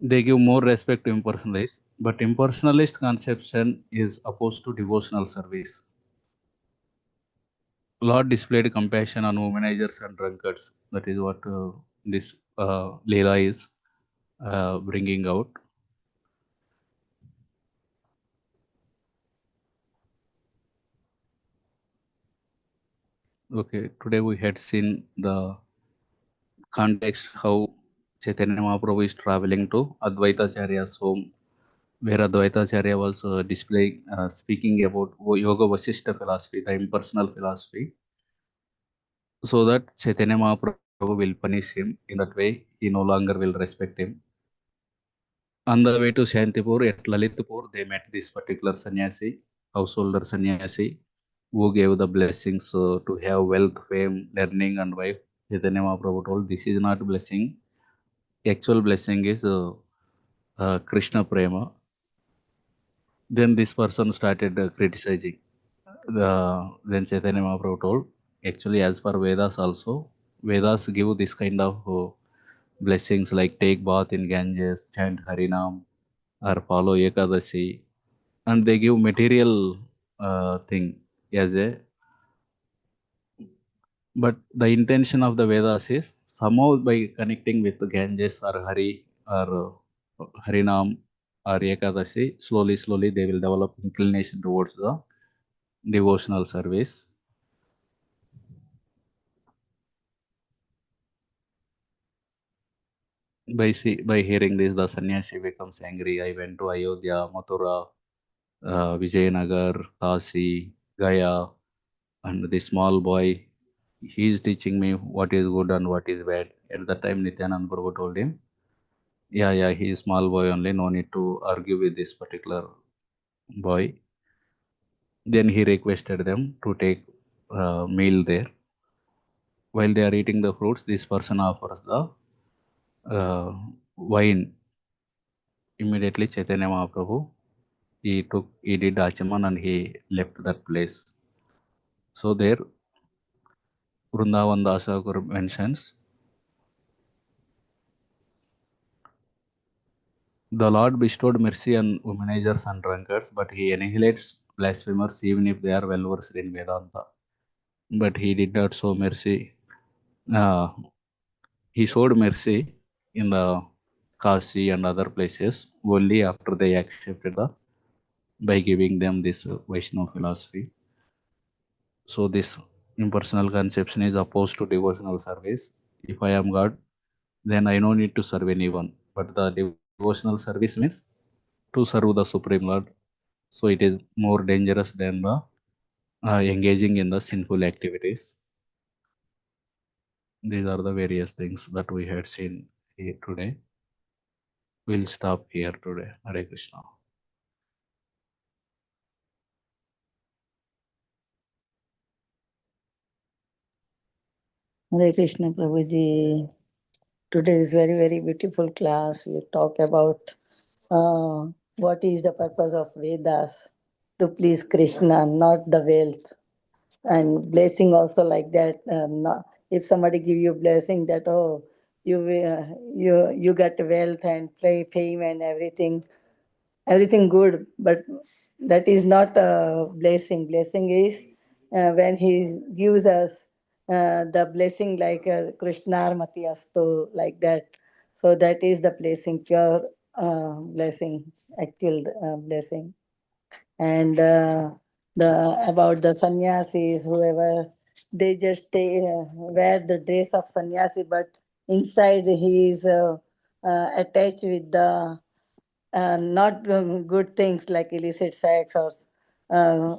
they give more respect to impersonalists, but impersonalist conception is opposed to devotional service. Lord displayed compassion on womanizers and drunkards. That is what this Leela is bringing out. Okay, today we had seen the context how Chaitanya Mahaprabhu is traveling to Advaitacharya's home, where Advaitacharya was speaking about Yoga Vasishtha philosophy, the impersonal philosophy, so that Chaitanya Mahaprabhu will punish him. In that way, he no longer will respect him. On the way to Shantipur at Lalitpur, they met this particular sannyasi, householder sannyasi, who gave the blessings to have wealth, fame, learning, and wife. Chaitanya Mahaprabhu told, this is not blessing. Actual blessing is Krishna Prema. Then this person started criticizing. Then Chaitanya Mahaprabhu told, actually, as per Vedas also, Vedas give this kind of blessings like take bath in Ganges, chant Harinam, or follow Ekadashi, and they give material thing as a, but the intention of the Vedas is somehow by connecting with Ganges or Hari or Harinam or Ekadashi, slowly they will develop inclination towards the devotional service. By hearing this, the sannyasi becomes angry. I went to Ayodhya, Mathura, Vijayanagar, Kashi, Gaya, and the small boy, he is teaching me what is good and what is bad. At that time, Nityananda Prabhu told him, yeah, he is small boy only, no need to argue with this particular boy. Then he requested them to take meal there. While they are eating the fruits, this person offers the wine. Immediately, Chaitanya Mahaprabhu, he did Achaman and he left that place. So there, Vrindavan Dasakur mentions, the Lord bestowed mercy on womanizers and drunkards, but he annihilates blasphemers even if they are well versed in Vedanta. But he did not show mercy. He showed mercy in the Kashi and other places only after they accepted by giving them this Vaishnava philosophy. So this impersonal conception is opposed to devotional service. If I am God, then I no need to serve anyone. But the devotional service means to serve the Supreme Lord. So it is more dangerous than the engaging in the sinful activities. These are the various things that we had seen here today. We'll stop here today. Hare Krishna. Hare Krishna Prabhuji. Today is very beautiful class. You talk about what is the purpose of Vedas, to please Krishna, not the wealth. And blessing also like that. Not, if somebody give you blessing that, oh, you got wealth and fame and everything good, but that is not a blessing. Blessing is when he gives us the blessing like Krishnarmati Astu, like that. So that is the blessing, pure blessing, actual blessing. And the about the sannyasis, whoever, they just wear the dress of sannyasi, but inside he is attached with the not good things like illicit sex or uh,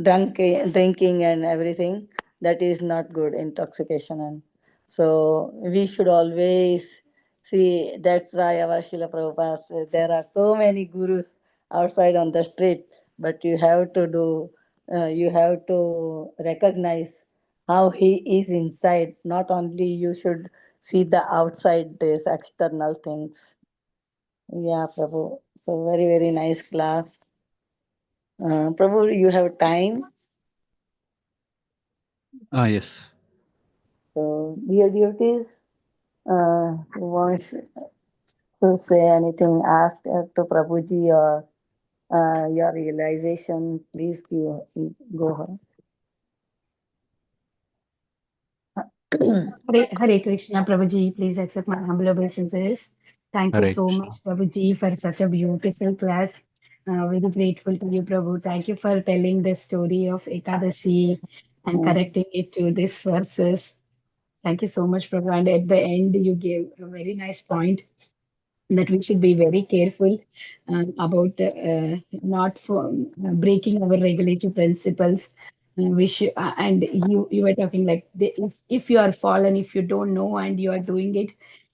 drinking and everything. That is not good, intoxication. And so we should always see. That's why our Srila Prabhupada says there are so many gurus outside on the street, but you have to recognize how he is inside. Not only you should see the outside, these external things. Yeah, Prabhu. So very nice class. Prabhu, you have time? Yes. So, dear devotees, who wants to say anything, ask to Prabhuji or your realization, please go ahead. Hare Krishna, Prabhuji, please accept my humble obeisances. Thank you Hare so Krishna. much, Prabhuji, for such a beautiful class. Very grateful to you, Prabhu. Thank you for telling the story of Ekadasi and correcting it to these verses. Thank you so much, Prabhu. And at the end, you gave a very nice point that we should be very careful about not for, breaking our regulative principles. We should, and you were talking like if you are fallen, if you don't know and you are doing it,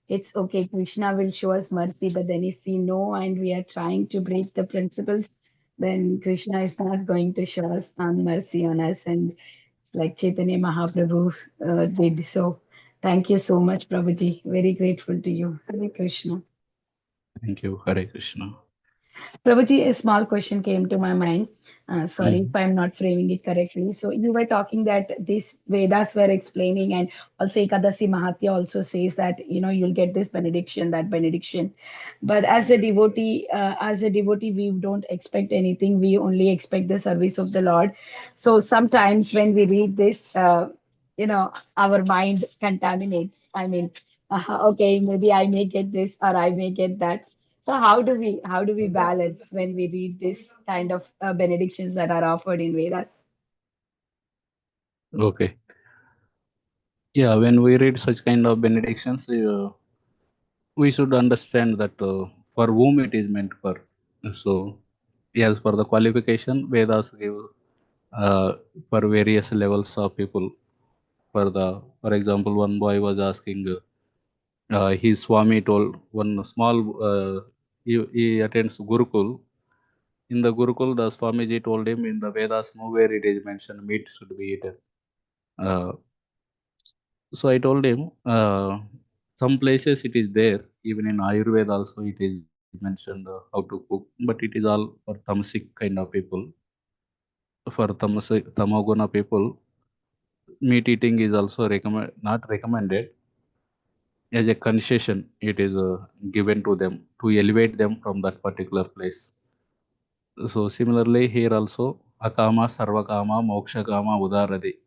it's okay. Krishna will show us mercy. But then if we know and we are trying to break the principles, then Krishna is not going to show us mercy on us. And it's like Chaitanya Mahaprabhu did. So thank you so much, Prabhuji. Very grateful to you. Hare Krishna. Thank you. Hare Krishna. Prabhuji, a small question came to my mind. Sorry Mhm. if I'm not framing it correctly. So you were talking that these Vedas were explaining, and also Ekadasi Mahatya also says that you'll get this benediction, that benediction. But as a devotee, we don't expect anything. We only expect the service of the Lord. So sometimes when we read this, our mind contaminates. I mean, okay, maybe I may get this or I may get that. So how do we balance when we read this kind of benedictions that are offered in Vedas? Okay. Yeah, when we read such kind of benedictions, we should understand that for whom it is meant for. So, yes, for the qualification, Vedas give uh, for various levels of people. For example, one boy was asking, his Swami told one small, he attends Gurukul. In the Gurukul, the Swamiji told him in the Vedas, nowhere it is mentioned meat should be eaten. Uh, so I told him, some places it is there, even in Ayurveda also it is mentioned how to cook, but it is all for tamasic kind of people. For tamoguna people, meat eating is also not recommended. As a concession, it is given to them to elevate them from that particular place. So similarly, here also, akama, sarvakama, mokshakama, udaradi.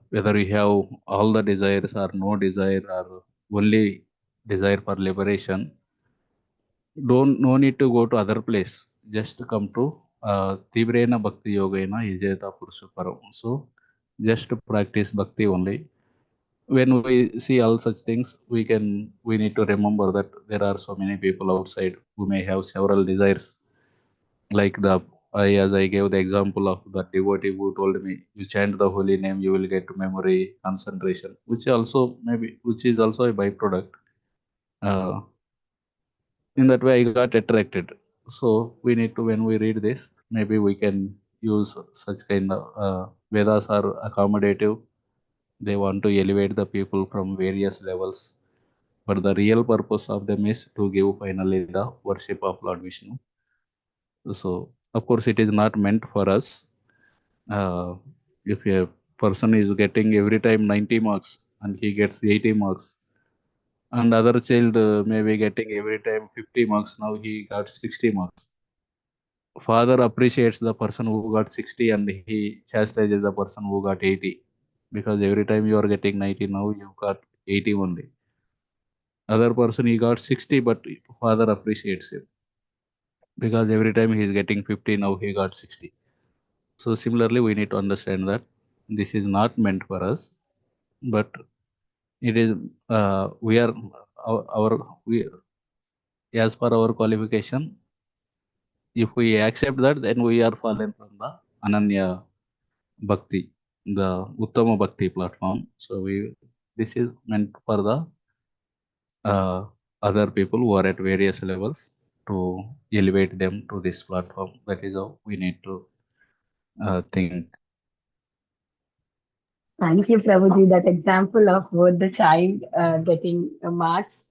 Whether you have all the desires or no desire or only desire for liberation, don't no need to go to other place. Just come to Tivrena Bhakti Yogena Ijeta Purushaparam. So just to practice bhakti only. When we see all such things, we need to remember that there are so many people outside who may have several desires. Like as I gave the example of the devotee who told me, you chant the holy name, you will get memory, concentration, which is also a byproduct. Uh, in that way, I got attracted. So we need to, when we read this, maybe we can use such kind of Vedas are accommodative. They want to elevate the people from various levels, but the real purpose of them is to give finally the worship of Lord Vishnu. So, of course, it is not meant for us. If a person is getting every time 90 marks and he gets 80 marks, and other child may be getting every time 50 marks, now he got 60 marks. Father appreciates the person who got 60 and he chastises the person who got 80, because every time you are getting 90, now you got 80 only. Other person he got 60, but father appreciates him because every time he is getting 50, now he got 60. So similarly, we need to understand that this is not meant for us, but it is we are we as per our qualification. If we accept that, then we are fallen from the Ananya Bhakti, the Uttama Bhakti platform. So this is meant for the other people who are at various levels to elevate them to this platform. That is how we need to think. Thank you, Prabhuji. That example of both the child getting marks,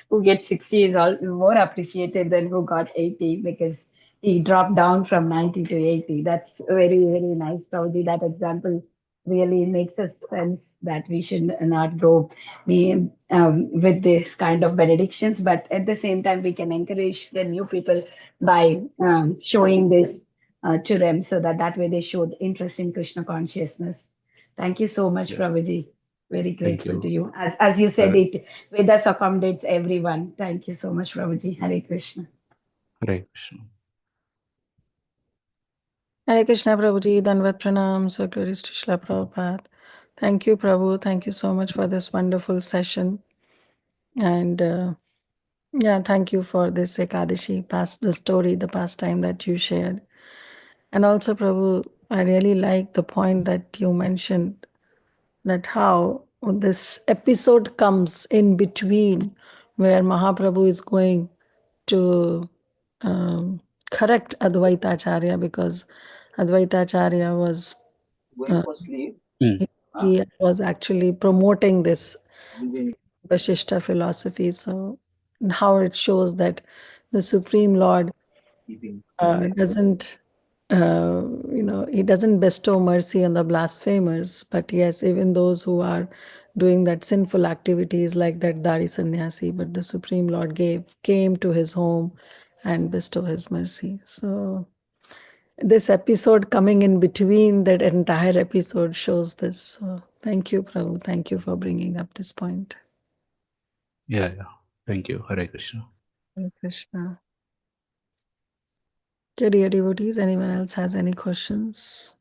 who gets 60 is all more appreciated than who got 80 because he dropped down from 90 to 80. That's very, very nice, Prabhuji, that example. really makes us sense that we should not go be with this kind of benedictions, but at the same time we can encourage the new people by showing this to them, so that that way they show interest in Krishna consciousness. Thank you so much, Yeah. Prabhuji. Very Thank grateful you. to you. As you said, Hare it Vedas accommodates everyone. Thank you so much, Prabhuji. Hare Krishna. Hare Krishna. Hare Krishna Prabhuji, Danvat Pranam, so glories to Srila Prabhupada. Thank you, Prabhu. Thank you so much for this wonderful session. And yeah, thank you for this Ekadashi, the story, the pastime that you shared. And also, Prabhu, I really like the point that you mentioned, that how this episode comes in between where Mahaprabhu is going to correct Advaita Acharya, because Advaita Acharya was he was actually promoting this Vashishta philosophy. So how it shows that the Supreme Lord doesn't he doesn't bestow mercy on the blasphemers, but yes, even those who are doing that sinful activities like that Dari sannyasi, but the Supreme Lord came to his home and bestow his mercy. So this episode coming in between that entire episode shows this. So thank you, Prabhu. Thank you for bringing up this point. Yeah. Thank you. Hare Krishna. Hare Krishna. Okay, dear devotees, anyone else has any questions?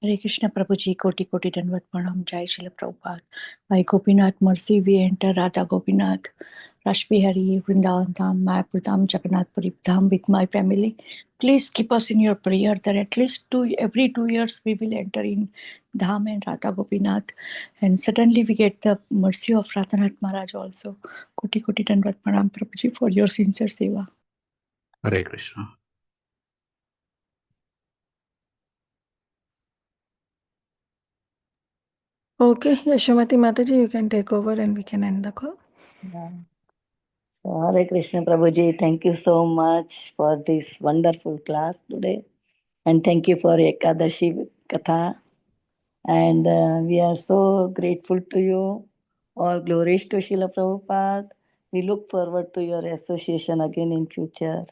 Hare Krishna Prabhuji, Koti Koti Danvat Pranam, Jai Srila Prabhupada. By Gopinath mercy, we enter Radha Gopinath, Rashbihari, Vrindavan Dham, Mayapur Dham, Jagannath Puri Dham with my family. Please keep us in your prayer that at least every 2 years we will enter in Dham and Radha Gopinath. And suddenly we get the mercy of Radhanath Maharaj also. Koti Koti Danvat Pranam Prabhuji for your sincere seva. Hare Krishna. Okay, Yashomati Mataji, you can take over and we can end the call. Yeah. So Hare Krishna Prabhuji, thank you so much for this wonderful class today. And thank you for Ekadashi Katha. And we are so grateful to you. All glories to Srila Prabhupada. We look forward to your association again in future.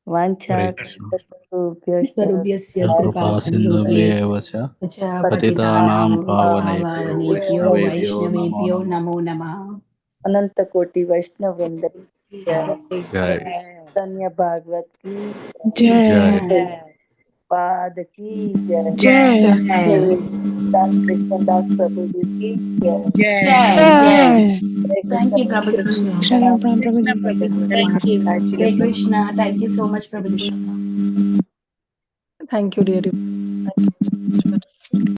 Hare Vancha Krishna. Sarubhyasya Kripa kripa Sindhubhya sindhubhya Sindhavyevacha Patitanam Patitanam Pavanebhyo Pavanebhyo Namo Vaishnavebhyo Namo. Namo Namah. अनंत कोटि वैष्णव वृंद की Jai. चैतन्य भागवत की Jai. पाद की जय Jai. दास कृष्णदास प्रभु जी की जय Jai. Hare Thank Krishna you, Prabhuji. प्रणाम Krishna Prabhuji. Thank you. जय Shri Hare Krishna Krishna. Thank you so much, Prabhuji. Thank you, dear devotees. Thank you so much for